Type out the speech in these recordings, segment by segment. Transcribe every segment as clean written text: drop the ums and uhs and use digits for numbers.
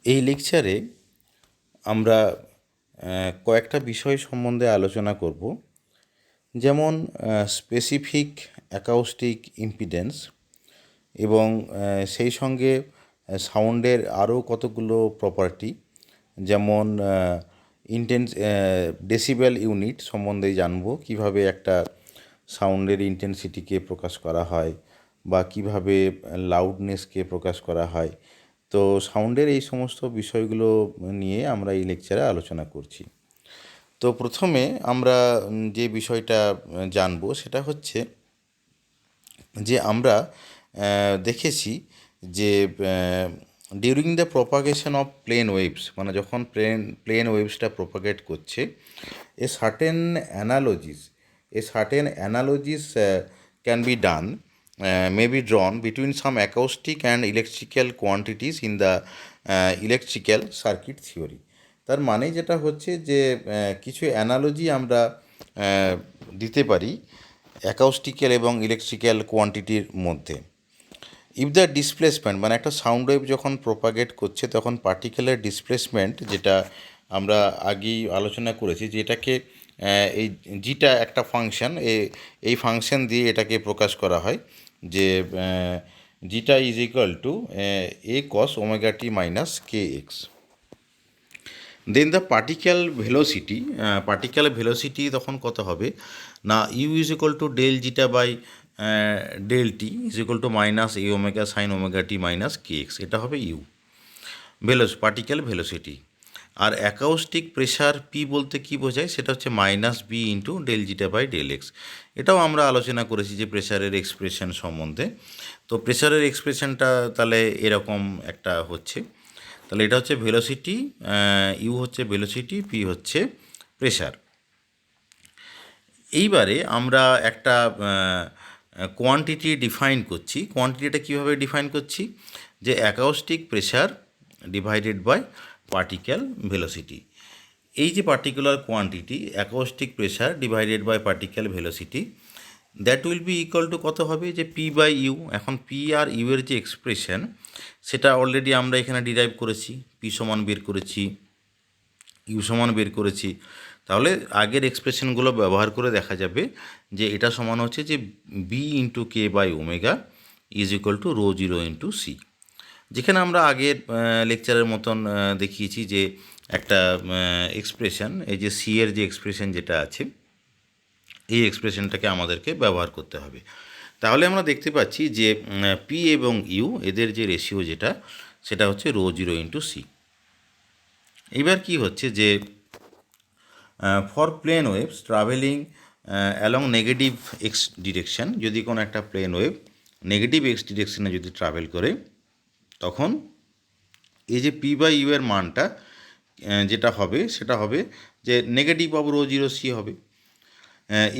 এই লেকচারে আমরা কয়েকটা বিষয় সম্বন্ধে আলোচনা করব, যেমন স্পেসিফিক অ্যাকাউস্টিক ইম্পিডেন্স এবং সেই সঙ্গে সাউন্ডের আরও কতগুলো প্রপার্টি, যেমন ডেসিবেল ইউনিট সম্বন্ধে জানব, কিভাবে একটা সাউন্ডের ইন্টেন্সিটিকে প্রকাশ করা হয় বা কিভাবে লাউডনেসকে প্রকাশ করা হয়। তো সাউন্ডের এই সমস্ত বিষয়গুলো নিয়ে আমরা এই লেকচারে আলোচনা করছি। তো প্রথমে আমরা যে বিষয়টা জানবো সেটা হচ্ছে যে আমরা দেখেছি যে during the propagation of plane waves, মানে যখন প্লেন ওয়েভসটা প্রপাগেট করছে, a certain analogies can be done, may be drawn between some acoustic and electrical quantities in the electrical circuit theory. তার মানে যেটা হচ্ছে যে কিছু অ্যানালজি আমরা দিতে পারি অ্যাকাউস্টিক্যাল এবং ইলেকট্রিক্যাল কোয়ান্টিটির মধ্যে। ইফ দ্য ডিসপ্লেসমেন্ট, মানে একটা সাউন্ড ওয়েভ যখন প্রপাগেট করছে তখন পার্টিকুলার ডিসপ্লেসমেন্ট, যেটা আমরা আগেই আলোচনা করেছি, যেটাকে এই জিটা একটা ফাংশন, এই ফাংশন দিয়ে এটাকে প্রকাশ করা হয় যে zeta is equal to a cos omega t minus k x. Then the particle velocity তখন কত হবে না, u is equal to del zeta by del t is equal to minus a omega sine omega t minus k x, এটা হবে u particle velocity. আর acoustic pressure p বলতে কি বোঝায়, সেটা হচ্ছে minus b into del zeta by del x. এটাও আমরা আলোচনা করেছি যে প্রেশারের এক্সপ্রেশন সম্বন্ধে। তো প্রেশারের এক্সপ্রেশনটা তাহলে এরকম একটা হচ্ছে, তাহলে এটা হচ্ছে ভেলোসিটি, ইউ হচ্ছে ভেলোসিটি, পি হচ্ছে প্রেশার। এইবারে আমরা একটা কোয়ান্টিটি ডিফাইন করছি। কোয়ান্টিটিটা কীভাবে ডিফাইন করছি, যে acoustic pressure divided by particle velocity. এই যে particular quantity acoustic pressure divided by particle velocity, that will be equal to কত হবে, যে পি বাই ইউ। এখন পি আর ইউ এর যে এক্সপ্রেশন সেটা অলরেডি আমরা এখানে ডিরাইভ করেছি, পি সমান বের করেছি, ইউ সমান বের করেছি। তাহলে আগের এক্সপ্রেশনগুলো ব্যবহার করে দেখা যাবে যে এটা সমান হচ্ছে যে B into K by omega is equal to rho zero into C. যেখানে আমরা আগের লেকচারের মতন দেখিয়েছি যে একটা এক্সপ্রেশন, এই যে সি এর যে এক্সপ্রেশন যেটা আছে, এই এক্সপ্রেশনটাকে আমাদেরকে ব্যবহার করতে হবে। তাহলে আমরা দেখতে পাচ্ছি যে পি এবং ইউ এদের যে রেশিও যেটা, সেটা হচ্ছে রো জিরো ইন্টু সি। এবার কি হচ্ছে যে for plane waves travelling along negative x direction, যদি কোনো একটা প্লেন ওয়েভ নেগেটিভ এক্স ডিরেকশনে যদি ট্রাভেল করে, তখন এই যে পি বাই ইউ এর মানটা যেটা হবে সেটা হবে যে negative of rho zero c হবে।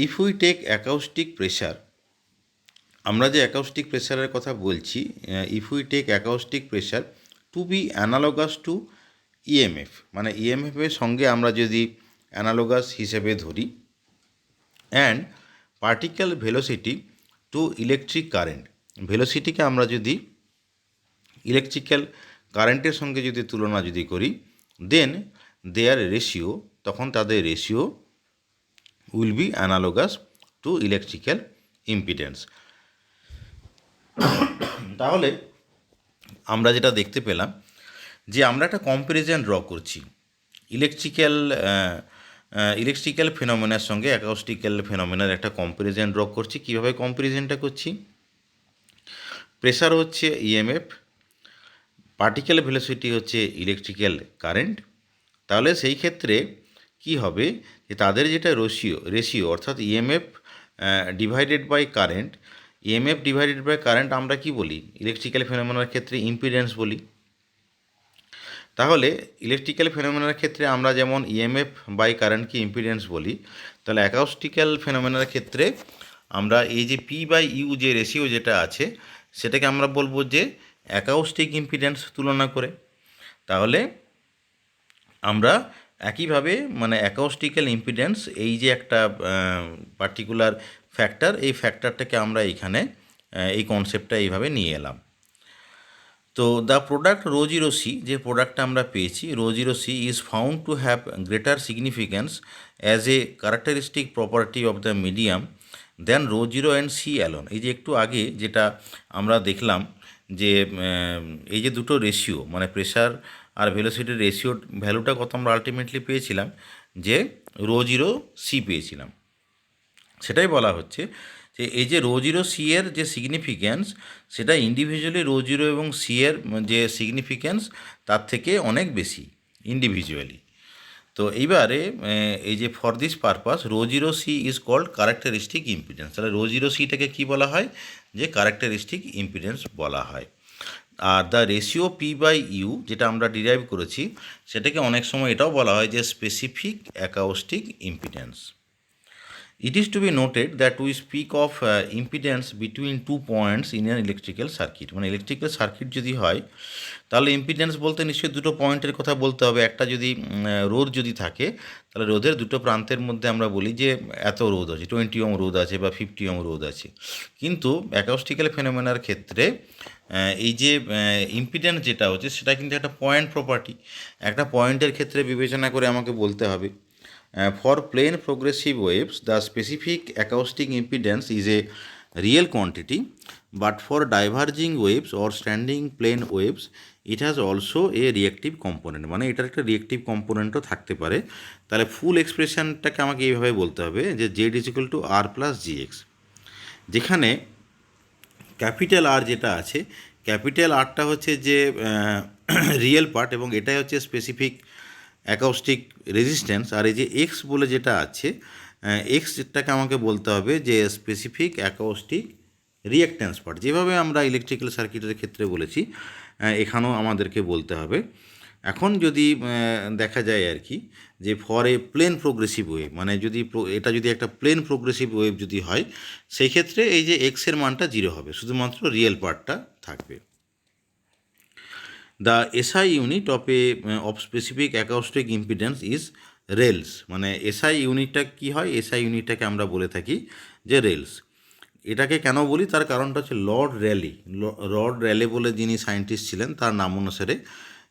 If we take acoustic pressure, আমরা যে অ্যাকাউস্টিক প্রেশারের কথা বলছি, if we take acoustic pressure to be analogous to EMF, মানে ইএমএফের সঙ্গে আমরা যদি অ্যানালগাস হিসেবে ধরি, and particle velocity to electric current, ভেলোসিটিকে আমরা যদি ইলেকট্রিক্যাল কারেন্টের সঙ্গে যদি তুলনা যদি করি, দেন দেয়ার রেশিও, তখন তাদের ratio will be analogous to electrical impedance. তাহলে আমরা যেটা দেখতে পেলাম যে আমরা একটা কম্প্যারিজন ড্র করছি ইলেকট্রিক্যাল ফেনোমেনার সঙ্গে অ্যাকাউস্টিক্যাল ফেনোমেনার একটা কম্প্যারিজন ড্র করছি। কীভাবে কম্প্যারিজনটা করছি, প্রেশার হচ্ছে ইএমএফ, পার্টিকেল ভেলোসিটি হচ্ছে ইলেকট্রিক্যাল কারেন্ট। তাহলে সেই ক্ষেত্রে কি হবে, যে তাদের যেটা রেশিও অর্থাৎ EMF divided by current, EMF divided by current আমরা কি বলি, ইলেকট্রিক্যাল ফেনোমেনার ক্ষেত্রে ইম্পিডেন্স বলি। তাহলে ইলেকট্রিক্যাল ফেনোমেনার ক্ষেত্রে আমরা যেমন ইএমএফ বাই কারেন্টকে ইম্পিডেন্স বলি, তাহলে অ্যাকাউস্টিক্যাল ফেনোমেনার ক্ষেত্রে আমরা এই যে পি বাই ইউ যে রেশিও যেটা আছে সেটাকে আমরা বলবো যে অ্যাকাউস্টিক ইম্পিডেন্স তুলনা করে। তাহলে আমরা একইভাবে মানে অ্যাকাউস্টিক্যাল ইম্পিডেন্স এই যে একটা পার্টিকুলার ফ্যাক্টর, এই ফ্যাক্টরটাকে আমরা এইখানে এই কনসেপ্টটা এইভাবে নিয়ে এলাম। তো the product rho zero C, যে প্রোডাক্টটা আমরা পেয়েছি rho zero C, is found to have greater significance as a characteristic property of the medium than rho zero and C alone. এই যে একটু আগে যেটা আমরা দেখলাম যে এই যে দুটো রেশিও মানে প্রেশার আর ভেলোসিটির রেশিও ভ্যালুটা কত আমরা আলটিমেটলি পেয়েছিলাম, যে রো জিরো সি পেয়েছিলাম। সেটাই বলা হচ্ছে যে এই যে রো জিরো সি এর যে সিগনিফিক্যান্স, সেটা ইন্ডিভিজুয়ালি রো জিরো এবং সি এর যে সিগনিফিক্যান্স তার থেকে অনেক বেশি ইন্ডিভিজুয়ালি। তো এইবারে এই যে for this purpose rho zero C is called characteristic impedance. তাহলে রো জিরো সিটাকে কী বলা হয়, যে ক্যারেক্টারিস্টিক ইম্পিডেন্স বলা হয়। আর the ratio P by U যেটা আমরা ডিরাইভ করেছি, সেটাকে অনেক সময় এটাও বলা হয় যে specific acoustic impedance. It is to be noted that we speak of impedance between 2 points in an electrical circuit. মানে ইলেকট্রিক্যাল সার্কিট যদি হয় তাহলে ইম্পিডেন্স বলতে নিশ্চয়ই দুটো পয়েন্টের কথা বলতে হবে। একটা যদি রোধ যদি থাকে, তাহলে রোধের দুটো প্রান্তের মধ্যে আমরা বলি যে এত রোধ আছে, 20 ওহম রোধ আছে বা 50 ওহম রোধ আছে। কিন্তু অ্যাকাউস্টিক্যাল ফেনোমেনার ক্ষেত্রে এই যে ইম্পিডেন্স যেটা হচ্ছে সেটা কিন্তু একটা পয়েন্ট প্রপার্টি। একটা পয়েন্টের ক্ষেত্রে বিবেচনা করে আমাকে বলতে হবে। For plane progressive waves, the specific acoustic impedance is a real quantity, but for diverging waves or standing plane waves, it has also a reactive component. মানে এটার একটা রিয়েক্টিভ কম্পোনেন্টও থাকতে পারে। তাহলে ফুল এক্সপ্রেশনটাকে আমাকে এইভাবে বলতে হবে যে Z is equal to R plus GX, যেখানে ক্যাপিটাল আর যেটা আছে, ক্যাপিটাল আরটা হচ্ছে যে রিয়েল পার্ট এবং এটাই হচ্ছে স্পেসিফিক অ্যাকাউস্টিক রেজিস্ট্যান্স। আর এই যে এক্স বলে যেটা আছে, এক্স যেটাকে আমাকে বলতে হবে যে স্পেসিফিক অ্যাকাউস্টিক রিঅ্যাক্ট্যান্স পার্ট। যেভাবে আমরা ইলেকট্রিক্যাল সার্কিটের ক্ষেত্রে বলেছি, এখানেও আমাদেরকে বলতে হবে। এখন যদি দেখা যায় আর কি যে for a plane progressive wave, মানে যদি এটা যদি একটা প্লেন প্রোগ্রেসিভ ওয়েভ যদি হয়, সেই ক্ষেত্রে এই যে এক্সের মানটা জিরো হবে, শুধুমাত্র রিয়েল পার্টটা থাকবে। The SI unit of specific acoustic impedance is rails. মানে এসআই ইউনিটটা কী হয়, এসআই ইউনিটটাকে আমরা বলে থাকি যে রেলস। এটাকে কেন বলি, তার কারণটা হচ্ছে লর্ড র্যালে বলে যিনি সায়েন্টিস্ট ছিলেন, তার নাম অনুসারে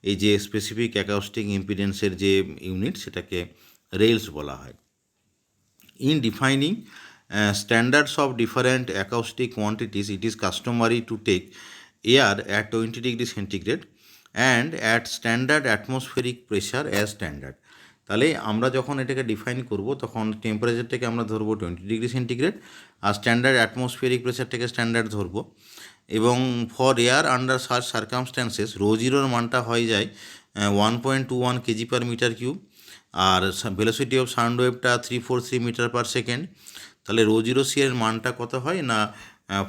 এই যে স্পেসিফিক অ্যাকাউস্টিক ইম্পিডেন্সের যে ইউনিট, সেটাকে রেলস বলা হয়। In defining standards of different acoustic quantities, it is customary to take air at 20 degrees centigrade and at standard atmospheric pressure as standard. তাহলে আমরা যখন এটাকে ডিফাইন করব তখন টেম্পারেচারটাকে আমরা ধরবো 20 ডিগ্রি সেন্টিগ্রেড আর স্ট্যান্ডার্ড অ্যাটমসফিয়ারিক প্রেশারটাকে স্ট্যান্ডার্ড ধরবো। এবং ফর এয়ার আন্ডার সার্চ সার্কামস্ট্যান্সেস রো জিরোর মানটা হয়ে যায় 1.21 কেজি পার মিটার কিউব, আর ভেলোসিটি অফ সাউন্ড ওয়েভটা 343 মিটার পার সেকেন্ড। তাহলে রো জিরো সি এর মানটা কত হয় না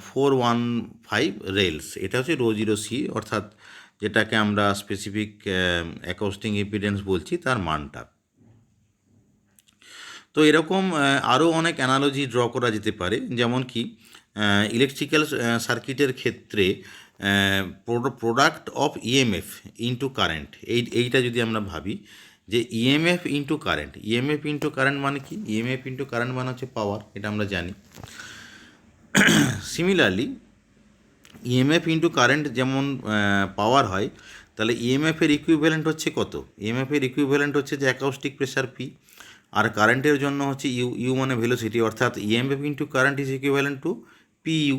415 রেলস। এটা হচ্ছে রো জিরো সি, অর্থাৎ যেটাকে আমরা স্পেসিফিক অ্যাকাউস্টিক ইম্পিডেন্স বলছি তার মানটা। তো এরকম আরও অনেক অ্যানালজি ড্র করা যেতে পারে, যেমন কি ইলেকট্রিক্যাল সার্কিটের ক্ষেত্রে product of EMF into current, এইটা যদি আমরা ভাবি যে ইএমএফ ইন্টু কারেন্ট মানে কি, ইএমএফ ইন্টু কারেন্ট মানে হচ্ছে পাওয়ার, এটা আমরা জানি। সিমিলারলি ইএমএফ ইন্টু কারেন্ট যেমন পাওয়ার হয়, তাহলে ইএমএফের ইকুইভ্যালেন্ট হচ্ছে কত, ইএমএফের ইকুইভ্যালেন্ট হচ্ছে যে অ্যাকাউস্টিক প্রেশার পি, আর কারেন্টের জন্য হচ্ছে ইউ মানে ভেলোসিটি, অর্থাৎ EMF into current is equivalent to P U.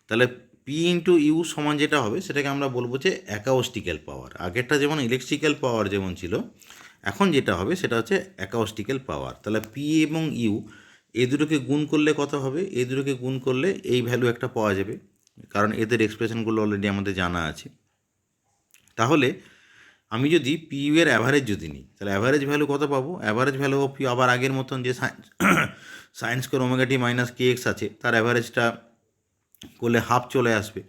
তাহলে পি ইন্টু ইউ সমান যেটা হবে সেটাকে আমরা বলবো যে অ্যাকাউস্টিক্যাল পাওয়ার। আগেরটা যেমন ইলেকট্রিক্যাল পাওয়ার যেমন ছিল, এখন যেটা হবে সেটা হচ্ছে অ্যাকাউস্টিক্যাল পাওয়ার। তাহলে পি এবং ইউ এই দুটোকে গুণ করলে কত হবে, এই দুটোকে গুণ করলে এই ভ্যালু একটা পাওয়া যাবে, কারণ এদের এক্সপ্রেশনগুলো অলরেডি আমাদের জানা আছে। তাহলে আমি যদি পি ইউ এর অ্যাভারেজ যদি নিই, তাহলে অ্যাভারেজ ভ্যালু কত পাবো, অ্যাভারেজ ভ্যালু অফ পি আবার আগের মতন যে sine square omega t minus k x আছে, তার অ্যাভারেজটা করলে হাফ চলে আসবে।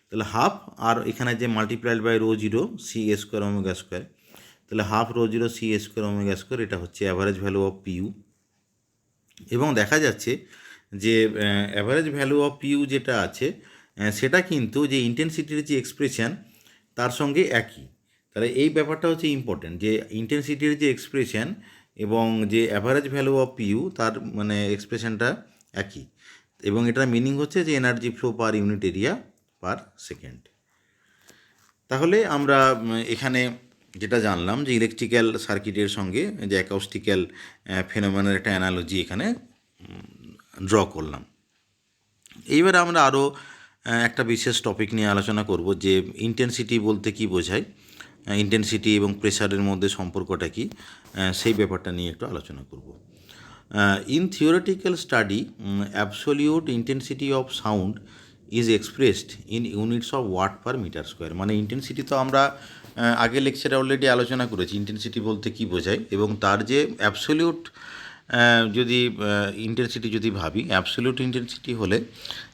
তাহলে হাফ, আর এখানে যে multiplied by rho zero C A square omega square, তাহলে half rho zero C A square omega square, এটা হচ্ছে average value of P U. এবং দেখা যাচ্ছে যে average value of P U যেটা আছে সেটা কিন্তু যে ইন্টেন্সিটির যে এক্সপ্রেশন তার সঙ্গে একই। তাহলে এই ব্যাপারটা হচ্ছে ইম্পর্টেন্ট, যে ইন্টেন্সিটির যে এক্সপ্রেশন এবং যে average value of P you তার মানে এক্সপ্রেশনটা একই, এবং এটার মিনিং হচ্ছে যে energy flow per unit area per second. তাহলে আমরা এখানে যেটা জানলাম যে ইলেকট্রিক্যাল সার্কিটের সঙ্গে যে অ্যাকাউস্টিক্যাল ফেনোমেনার একটা অ্যানালজি এখানে ড্র করলাম। এইবার আমরা আরও একটা বিশেষ টপিক নিয়ে আলোচনা করব যে ইন্টেন্সিটি বলতে কি বোঝায়, ইন্টেন্সিটি এবং প্রেশারের মধ্যে সম্পর্কটা কি, সেই ব্যাপারটা নিয়ে একটু আলোচনা করব। In theoretical study absolute intensity of sound is expressed in units of watt per metre square. মানে ইন্টেন্সিটি তো আমরা আগের লেকচারে অলরেডি আলোচনা করেছি ইন্টেন্সিটি বলতে কি বোঝায়, এবং তার যে অ্যাবসোলিউট যদি ইন্টেন্সিটি যদি ভাবি, অ্যাবসোলিউট ইন্টেন্সিটি হলে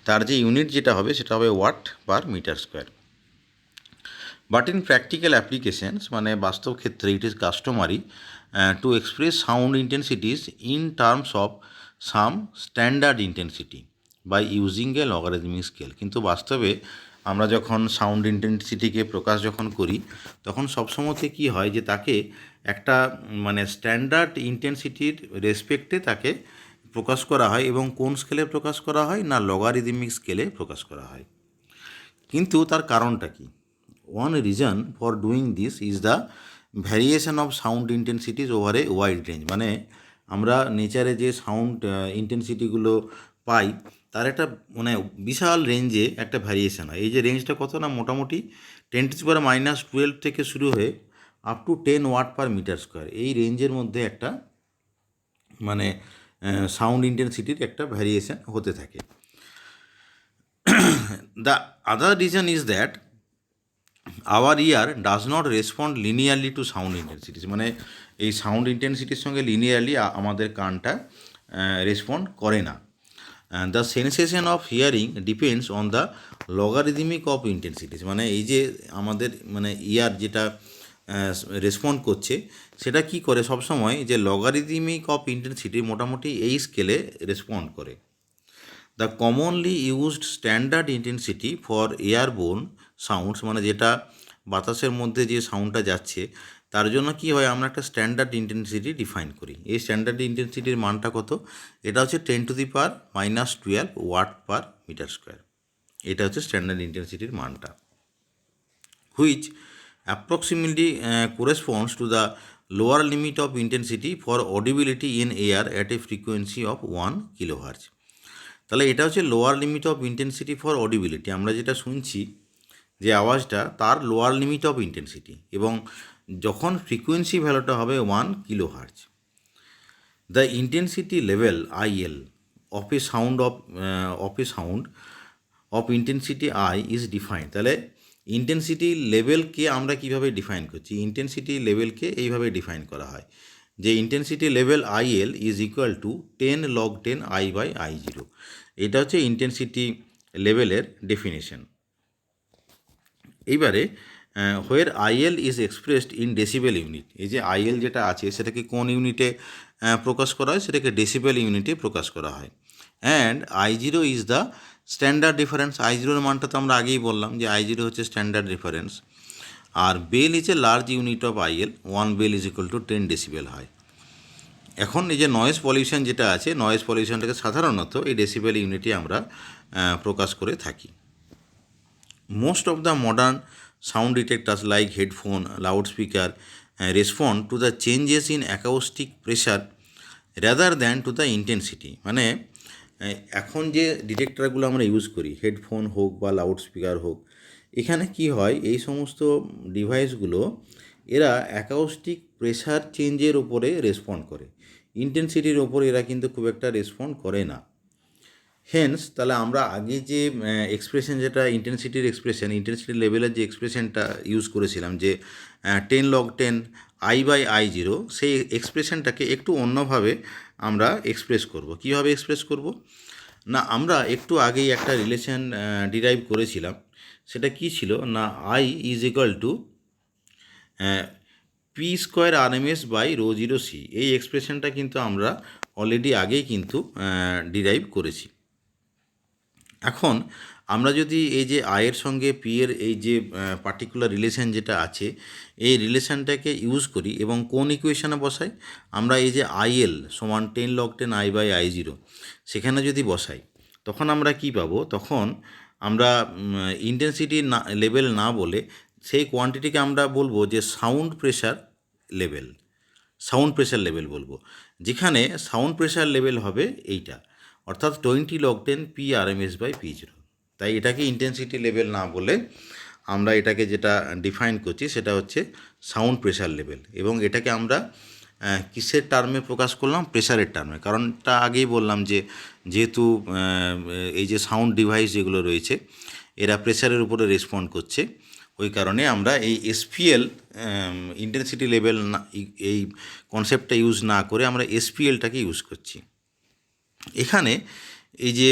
তার যে ইউনিট যেটা হবে সেটা হবে watt per metre square. But in practical applications, মানে বাস্তব ক্ষেত্রে it is customary to express sound intensities in terms of some standard intensity by using a logarithmic scale. কিন্তু বাস্তবে আমরা যখন সাউন্ড ইন্টেন্সিটিকে প্রকাশ যখন করি তখন সবসময়তে কী হয় যে তাকে একটা মানে স্ট্যান্ডার্ড ইন্টেন্সিটির রেসপেক্টে তাকে প্রকাশ করা হয়, এবং কোন স্কেলে প্রকাশ করা হয় না লগারিদমিক স্কেলে প্রকাশ করা হয়। কিন্তু তার কারণটা কি? One reason for doing this is the variation of sound intensities over a wide range. মানে আমরা নেচারে যে সাউন্ড ইন্টেন্সিটিগুলো পাই তার একটা মানে বিশাল রেঞ্জে একটা ভ্যারিয়েশন হয়। এই যে রেঞ্জটা কত না মোটামুটি 10⁻⁻12 থেকে শুরু হয়ে up to 10 watt per metre square, এই রেঞ্জের মধ্যে একটা মানে সাউন্ড ইন্টেন্সিটির একটা ভ্যারিয়েশন হতে থাকে। The other reason is that our ear does not respond linearly to sound intensities. মানে এই সাউন্ড ইন্টেন্সিটির সঙ্গে লিনিয়ারলি আমাদের কানটা রেসপন্ড করে না। The sensation of hearing depends on the logarithmic of intensities. মানে এই যে আমাদের মানে ইয়ার যেটা রেসপন্ড করছে সেটা কি করে সবসময় যে লগারিদমিক অফ ইন্টেন্সিটি মোটামুটি এই স্কেলে রেসপন্ড করে। The commonly used standard intensity for airborne sounds, মানে যেটা বাতাসের মধ্যে যে সাউন্ডটা যাচ্ছে তার জন্য কি হয় আমরা একটা স্ট্যান্ডার্ড ইন্টেন্সিটি ডিফাইন করি। এই স্ট্যান্ডার্ড ইন্টেন্সিটির মানটা কত? এটা হচ্ছে 10⁻⁻12 ওয়াট পার মিটার স্কোয়ার। এটা হচ্ছে স্ট্যান্ডার্ড ইন্টেন্সিটির মানটা, which approximately corresponds to the lower limit of intensity for audibility in air at a frequency of 1 kilohertz. তাহলে এটা হচ্ছে lower limit of intensity for audibility. আমরা যেটা শুনছি যে আওয়াজটা তার লোয়ার লিমিট অফ ইন্টেন্সিটি, এবং যখন ফ্রিকোয়েন্সি ভ্যালুটা হবে 1 kilohertz. The intensity level IL of a sound of intensity I is defined. তাহলে ইন্টেন্সিটি লেভেলকে আমরা কিভাবে ডিফাইন করছি? ইন্টেন্সিটি লেভেলকে এইভাবে ডিফাইন করা হয় যে intensity level IL is equal to 10 log 10 I/I0। এটা হচ্ছে ইন্টেন্সিটি লেভেলের ডেফিনেশন। এইবারে হোয়ার IL is expressed in decibel unit, এই যে IL যেটা আছে সেটাকে কোন ইউনিটে প্রকাশ করা হয়? সেটাকে ডেসিবেল ইউনিটে প্রকাশ করা হয়। And I0 is the standard reference. I0-র মানটা তো আমরা আগেই বললাম যে I0 হচ্ছে স্ট্যান্ডার্ড রেফারেন্স। আর bel is a large unit of IL, 1 bel is equal to 10 decibel হয়। এখন এই যে নয়েজ পলিউশন যেটা আছে, নয়েজ পলিউশনটাকে সাধারণত এই ডেসিবেল ইউনিটে আমরা প্রকাশ করে থাকি। Most of the modern sound detectors like headphone, loudspeaker respond to the changes in acoustic pressure rather than to the intensity. মানে এখন যে ডিটেক্টরগুলো আমরা ইউজ করি, হেডফোন হোক বা লাউডস্পিকার হোক, এখানে কি হয় এই সমস্ত ডিভাইসগুলো এরা অ্যাকাউস্টিক প্রেশার চেঞ্জের ওপরে রেসপন্ড করে, ইন্টেন্সিটির ওপরে এরা কিন্তু খুব একটা রেসপন্ড করে না। হেন্স তাহলে আমরা আগে যে এক্সপ্রেশন যেটা ইন্টেন্সিটির এক্সপ্রেশন, ইন্টেন্সিটি লেভেলের যে এক্সপ্রেশনটা ইউজ করেছিলাম যে 10 log 10 I/I0, সেই এক্সপ্রেশনটাকে একটু অন্যভাবে আমরা এক্সপ্রেস করব। কীভাবে এক্সপ্রেস করব না, আমরা একটু আগেই একটা রিলেশন ডিরাইভ করেছিলাম। সেটা কি ছিল না, I is equal two P² RMS/ρ0C। এই এক্সপ্রেশনটা কিন্তু আমরা অলরেডি আগেই কিন্তু ডিরাইভ করেছি। এখন আমরা যদি এই যে আয়ের সঙ্গে পি এর এই যে পার্টিকুলার রিলেশন যেটা আছে এই রিলেশনটাকে ইউজ করি এবং কোন ইকুয়েশনে বসাই, আমরা এই যে IL সমান 10 log 10 I/I0 সেখানে যদি বসাই তখন আমরা কি পাবো? তখন আমরা ইন্টেন্সিটি না লেভেল না বলে সেই কোয়ান্টিটিকে আমরা বলবো যে sound pressure level, sound pressure level বলবো, যেখানে সাউন্ড প্রেশার লেভেল হবে এইটা, অর্থাৎ 20 log 10 PRMS/P0। তাই এটাকে ইন্টেন্সিটি লেভেল না বলে আমরা এটাকে যেটা ডিফাইন করছি সেটা হচ্ছে সাউন্ড প্রেশার লেভেল। এবং এটাকে আমরা কিসের টার্মে প্রকাশ করলাম? প্রেশারের টার্মে। কারণটা আগেই বললাম যে যেহেতু এই যে সাউন্ড ডিভাইস যেগুলো রয়েছে এরা প্রেশারের উপরে রেসপন্ড করছে, ওই কারণে আমরা এই এসপিএল ইন্টেন্সিটি লেভেল না, এই কনসেপ্টটা ইউজ না করে আমরা এসপিএলটাকে ইউজ করছি। এখানে এই যে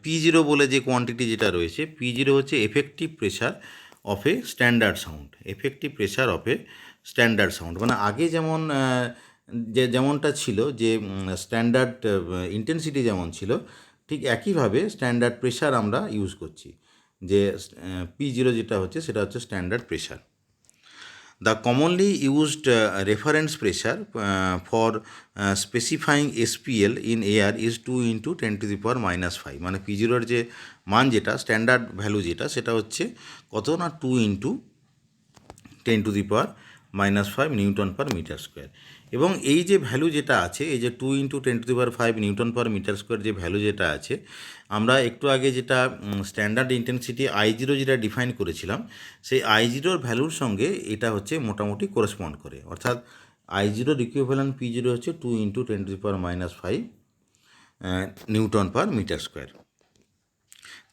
P0 বলে যে কোয়ান্টিটি যেটা রয়েছে, P0 হচ্ছে effective pressure of A standard sound, effective pressure of A standard sound. মানে আগে যেমন যেমনটা ছিল যে স্ট্যান্ডার্ড ইন্টেন্সিটি যেমন ছিল, ঠিক একইভাবে স্ট্যান্ডার্ড প্রেশার আমরা ইউজ করছি, যে P0 যেটা হচ্ছে সেটা হচ্ছে standard pressure. The commonly used reference pressure for specifying SPL in air is 2 into 10⁻⁻⁵। মানে P0 এর যে মান যেটা স্ট্যান্ডার্ড ভ্যালু যেটা সেটা হচ্ছে কত না 2 into 10⁻⁻⁵ newton per metre square. এবং এই যে ভ্যালু যেটা আছে, এই যে 2 into 10⁵ newton per metre square যে ভ্যালু যেটা আছে, আমরা একটু আগে যেটা স্ট্যান্ডার্ড ইন্টেন্সিটি I0 যেটা ডিফাইন করেছিলাম, সেই I0 ভ্যালুর সঙ্গে এটা হচ্ছে মোটামুটি করেসপন্ড করে। অর্থাৎ I0 ইকুইভ্যালেন্ট P0 হচ্ছে 2 into 10⁻⁵ newton per metre square.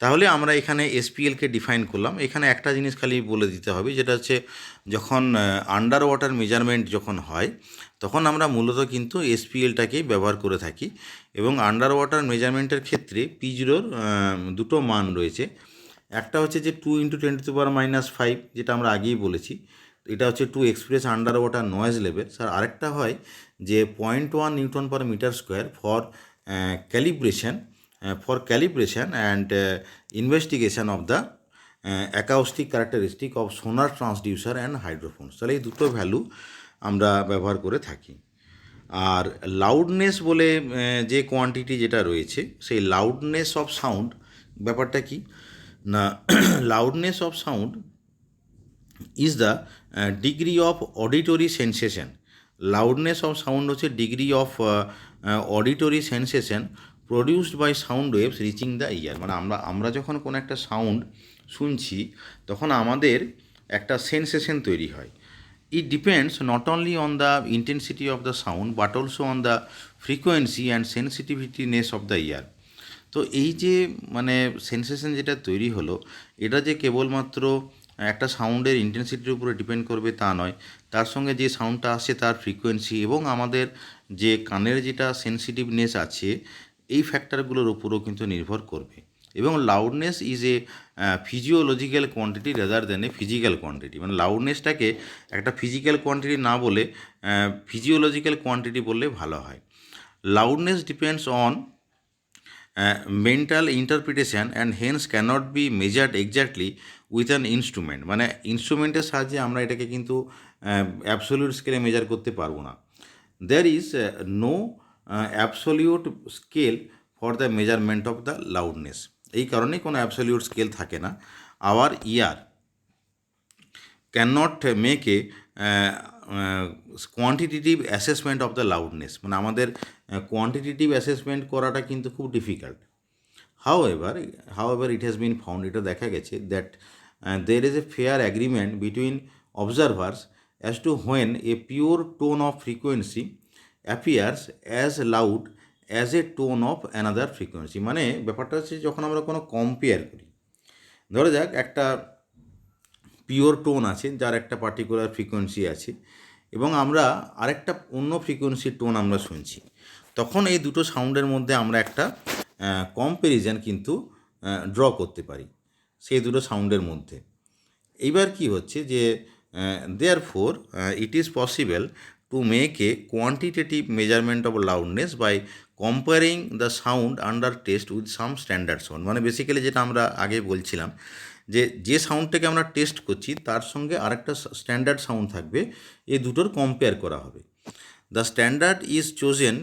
তাহলে আমরা এখানে এসপিএলকে ডিফাইন করলাম। এখানে একটা জিনিস খালি বলে দিতে হবে, যেটা হচ্ছে যখন আন্ডার ওয়াটার মেজারমেন্ট যখন হয় তখন আমরা মূলত কিন্তু এসপিএলটাকেই ব্যবহার করে থাকি। এবং আন্ডার ওয়াটার মেজারমেন্টের ক্ষেত্রে P0-র দুটো মান রয়েছে। একটা হচ্ছে যে 2 into 10⁻⁵, যেটা আমরা আগেই বলেছি, এটা হচ্ছে to express under water noise level. Sir আরেকটা হয় যে 0.1 newton per metre square for calibration and investigation of the acoustic characteristic of sonar transducer and hydrophones। তাহলে এই দুটো ভ্যালু আমরা ব্যবহার করে থাকি। আর লাউডনেস বলে যে কোয়ান্টিটি যেটা রয়েছে, সেই লাউডনেস অফ সাউন্ড ব্যাপারটা কি না, loudness of sound is the degree of auditory sensation. Loudness of sound হচ্ছে degree of auditory sensation produced by sound waves reaching the ear. মানে আমরা যখন কোনো একটা সাউন্ড শুনছি তখন আমাদের একটা সেন্সেশন তৈরি হয়। It depends not only on the intensity of the sound but also on the frequency and sensitiveness of the ear. তো এই যে মানে সেন্সেশন যেটা তৈরি হলো, এটা যে কেবলমাত্র একটা সাউন্ডের ইন্টেন্সিটির উপরে ডিপেন্ড করবে তা নয়, তার সঙ্গে যে সাউন্ডটা আসছে তার ফ্রিকোয়েন্সি এবং আমাদের যে কানের যেটা সেন্সিটিভনেস আছে, এই ফ্যাক্টরগুলোর উপরও কিন্তু নির্ভর করবে। এবং loudness is a physiological quantity rather than a physical quantity. মানে লাউডনেসটাকে একটা ফিজিক্যাল কোয়ান্টিটি না বলে ফিজিওলজিক্যাল কোয়ান্টিটি বললে ভালো হয়। Loudness depends on mental interpretation and hence cannot be measured exactly with an instrument. মানে ইনস্ট্রুমেন্টের সাহায্যে আমরা এটাকে কিন্তু অ্যাবসোলিউট স্কেলে মেজার করতে পারবো না। There is no absolute scale for the measurement of the loudness. এই কারণেই কোনো অ্যাবসোলিউট স্কেল থাকে না। Our ear cannot make a quantitative assessment of the loudness. মানে আমাদের কোয়ান্টিটেটিভ অ্যাসেসমেন্ট করাটা কিন্তু খুব difficult. However, it has been found, এটা দেখা গেছে that there is a fair agreement between observers as to when a pure tone of frequency appears as loud as a tone of another frequency। মানে ব্যাপারটা হচ্ছে যখন আমরা কোনো compare করি, ধরা যাক একটা পিওর টোন আছে যার একটা পার্টিকুলার ফ্রিকোয়েন্সি আছে এবং আমরা আরেকটা অন্য ফ্রিকোয়েন্সির টোন আমরা শুনছি, তখন এই দুটো সাউন্ডের মধ্যে আমরা একটা কম্প্যারিজন কিন্তু ড্র করতে পারি সেই দুটো সাউন্ডের মধ্যে। এইবার কি হচ্ছে যে therefore it is possible to make a quantitative measurement of loudness by comparing the sound under test with some standard sound. মানে বেসিক্যালি যেটা আমরা আগে বলছিলাম যে সাউন্ডটাকে আমরা টেস্ট করছি তার সঙ্গে আরেকটা স্ট্যান্ডার্ড সাউন্ড থাকবে, এই দুটোর কম্পেয়ার করা হবে। The standard is chosen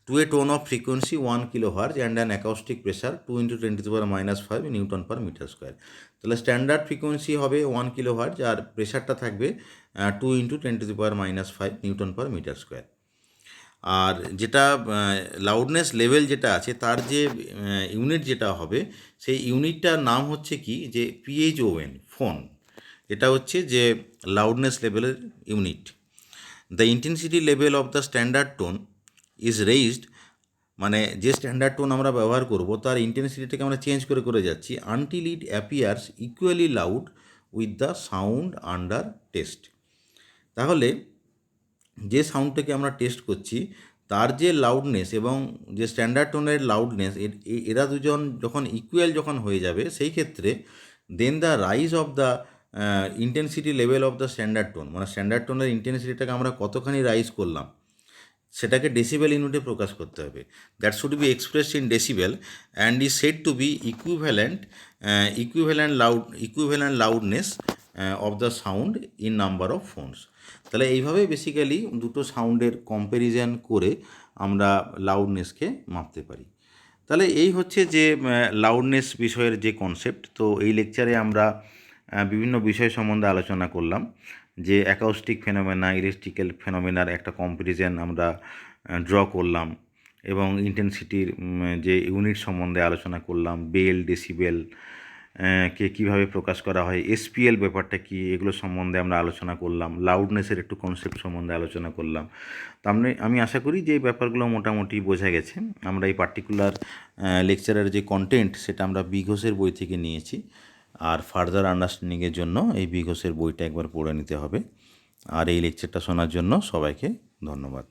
to a tone of frequency 1 kHz and an acoustic pressure 2 into 10⁻⁵ newton per metre square. তাহলে স্ট্যান্ডার্ড ফ্রিকোয়েন্সি হবে 1 কিলোহার্টজ আর প্রেশারটা থাকবে 2 × 10⁻⁵ নিউটন পার মিটার স্কোয়ার। আর যেটা লাউডনেস লেভেল যেটা আছে তার যে ইউনিট যেটা হবে সেই ইউনিটটার নাম হচ্ছে কি যে PHON ফোন, এটা হচ্ছে যে লাউডনেস লেভেলের unit. The intensity level of the standard tone is raised, মানে যে স্ট্যান্ডার্ড টোন আমরা ব্যবহার করব তার ইন্টেন্সিটিটাকে আমরা চেঞ্জ করে করে যাচ্ছি until it appears equally loud with the sound under test. তাহলে যে সাউন্ডটাকে আমরা টেস্ট করছি তার যে লাউডনেস এবং যে স্ট্যান্ডার্ড টোনের লাউডনেস এরা দুজন যখন ইকুয়াল যখন হয়ে যাবে সেই ক্ষেত্রে then the rise of the intensity level of the standard tone, মানে স্ট্যান্ডার্ড টোনের ইন্টেন্সিটিটাকে আমরা কতখানি রাইজ করলাম সেটাকে ডেসিবেল ইউনিটে প্রকাশ করতে হবে। That should be expressed in decibel and is said to be equivalent loudness of the sound in number of phons. তাহলে এইভাবে বেসিক্যালি দুটো সাউন্ডের কম্প্যারিজন করে আমরা লাউডনেসকে মাপতে পারি। তাহলে এই হচ্ছে যে লাউডনেস বিষয়ের যে কনসেপ্ট। তো এই লেকচারে আমরা বিভিন্ন বিষয় সম্বন্ধে আলোচনা করলাম, যে অ্যাকাউস্টিক ফেনোমেনা, ইলেকট্রিক্যাল ফেনোমেনার একটা কম্প্যারিজন আমরা ড্র করলাম এবং ইন্টেন্সিটির যে ইউনিট সম্বন্ধে আলোচনা করলাম, বেল, ডেসিবেল কে কীভাবে প্রকাশ করা হয়, SPL ব্যাপারটা কী, এগুলো সম্বন্ধে আমরা আলোচনা করলাম, লাউডনেসের একটু কনসেপ্ট সম্বন্ধে আলোচনা করলাম। তো আমি আশা করি যে এই ব্যাপারগুলো মোটামুটি বোঝা গেছে। আমরা এই পার্টিকুলার লেকচারের যে কন্টেন্ট সেটা আমরা বি ঘোষের বই থেকে নিয়েছি, আর ফার্দার আন্ডারস্ট্যান্ডিংয়ের জন্য এই বি ঘোষের বইটা একবার পড়ে নিতে হবে। আর এই লেকচারটা শোনার জন্য সবাইকে ধন্যবাদ।